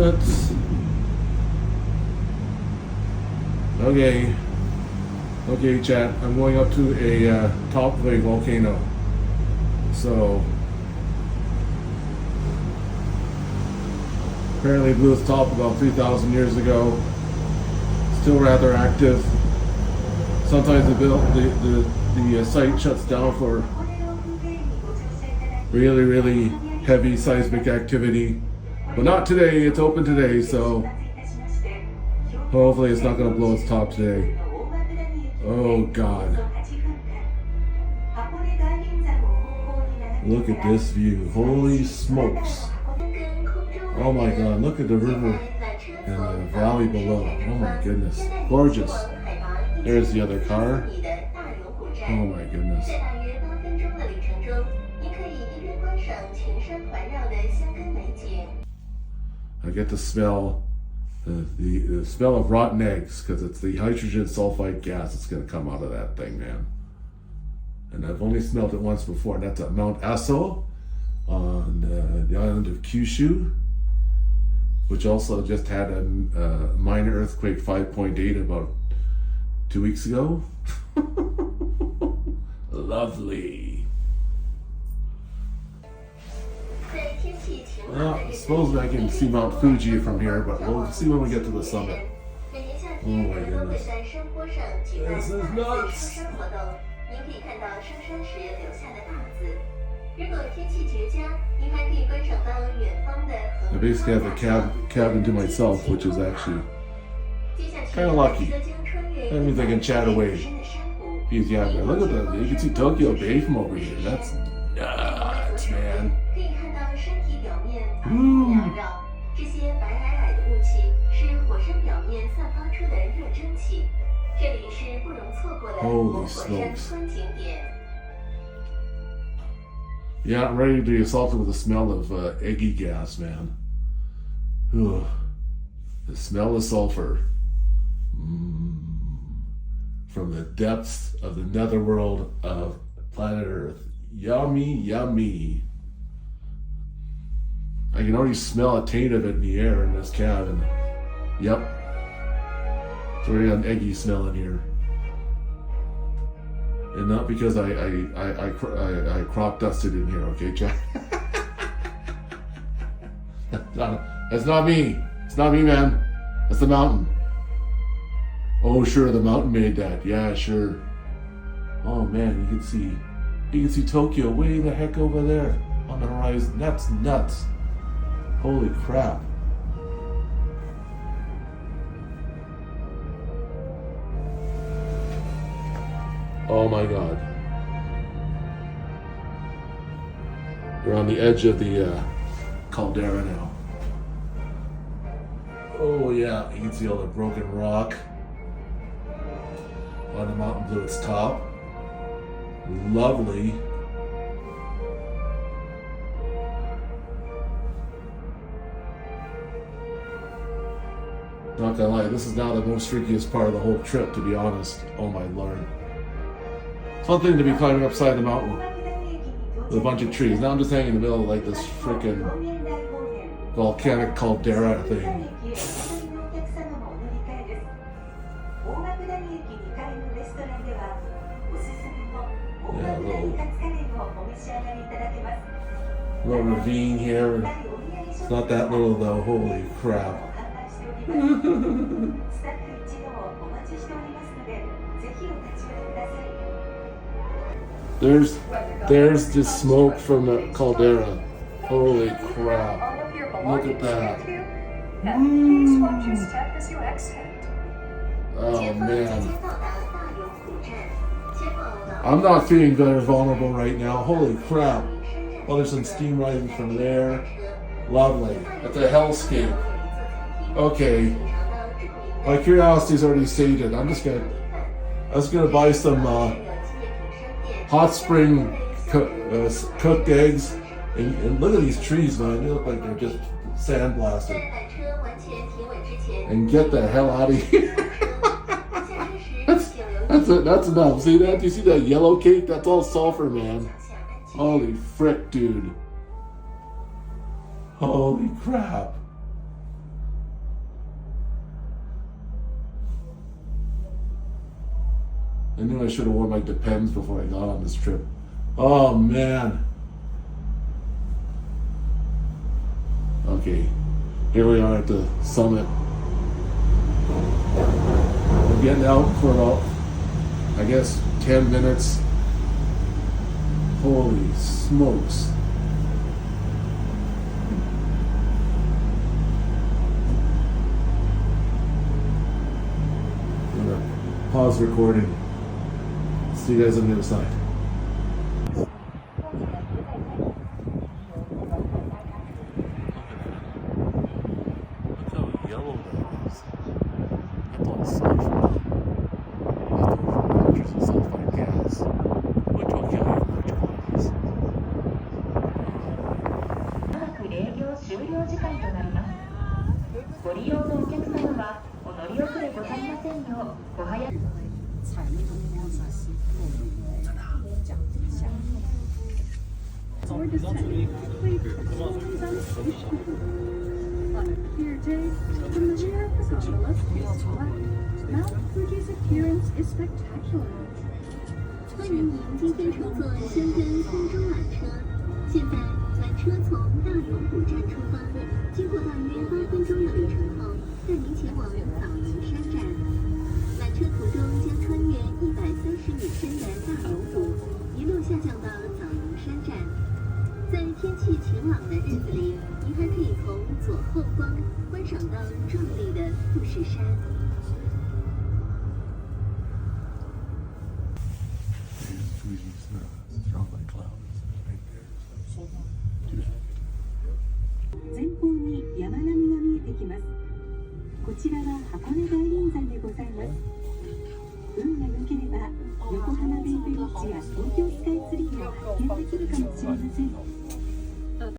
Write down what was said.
Let's. Okay. Okay, chat. I'm going up to a top of a volcano. So apparently it blew its top about 3,000 years ago. Still rather active. Sometimes the site shuts down for really, really heavy seismic activity. But not today, it's open today, so hopefully it's not going to blow its top today. Oh God. Look at this view. Holy smokes. Oh my God, look at the river and the valley below. Oh my goodness. Gorgeous. There's the other car. Oh my goodness. I get to smell the smell of rotten eggs because it's the hydrogen sulfide gas that's going to come out of that thing, man. And I've only smelled it once before, and that's at Mount Aso on the island of Kyushu, which also just had a minor earthquake 5.8 about 2 weeks ago. Lovely. Well, I suppose I can see Mount Fuji from here, but we'll see when we get to the summit. Oh my goodness. This is nuts. I basically have a cabin to myself, which is actually kind of lucky. That means I can chat away. Easy out there. Look at that. You can see Tokyo Bay from over here. That's nuts, man. Woo. Holy smokes. Yeah, I'm ready to be assaulted with the smell of eggy gas, man. Ugh. The smell of sulfur. From the depths of the netherworld of planet Earth. Yummy, yummy. I can already smell a taint of it in the air in this cabin. Yep. It's already an eggy smell in here. And not because I crop dusted in here, okay, Jack? That's not me. It's not me, man. That's the mountain. Oh, sure, the mountain made that. Yeah, sure. Oh man, you can see Tokyo way the heck over there on the horizon. That's nuts. Holy crap. Oh my God. We're on the edge of the caldera now. Oh yeah, you can see all the broken rock on the mountain blew its top. Lovely. Not gonna lie, this is now the most freakiest part of the whole trip, to be honest. Oh my Lord. It's one thing to be climbing upside the mountain with a bunch of trees. Now I'm just hanging in the middle of like this freaking volcanic caldera thing. Yeah, little ravine here. It's not that little though, holy crap. There's the smoke from the caldera. Holy crap. Look at that. Oh man. I'm not feeling very vulnerable right now. Holy crap. Oh, there's some steam rising from there. Lovely. It's a hellscape. Okay. My curiosity's already sated. I was gonna buy some hot spring cooked eggs. And look at these trees, man. They look like they're just sandblasted. And get the hell out of here. That's enough. See that? Do you see that yellow cake? That's all sulfur, man. Holy frick, dude. Holy crap. I knew I should have worn my Depends before I got on this trip. Oh man. Okay, here we are at the summit. We're getting out for about, I guess, 10 minutes. Holy smokes. I'm gonna pause recording. See you guys on the other side. On a clear day, the rear of the gondola is flat. Mount Fuji's appearance is spectacular. 欢迎您今天乘坐深根空中缆车。现在，缆车从大永古站出发，经过大约8分钟的旅程后，带您前往枣龙山站。缆车途中将穿越130米深的大永谷，一路下降到枣龙山站。在天气晴朗的日子里，您还可以从左后方观赏到壮丽的富士山。前方に山並みが見えてきます。こちらは箱根大林山でございます。運が良ければ横浜ベイブリッジや東京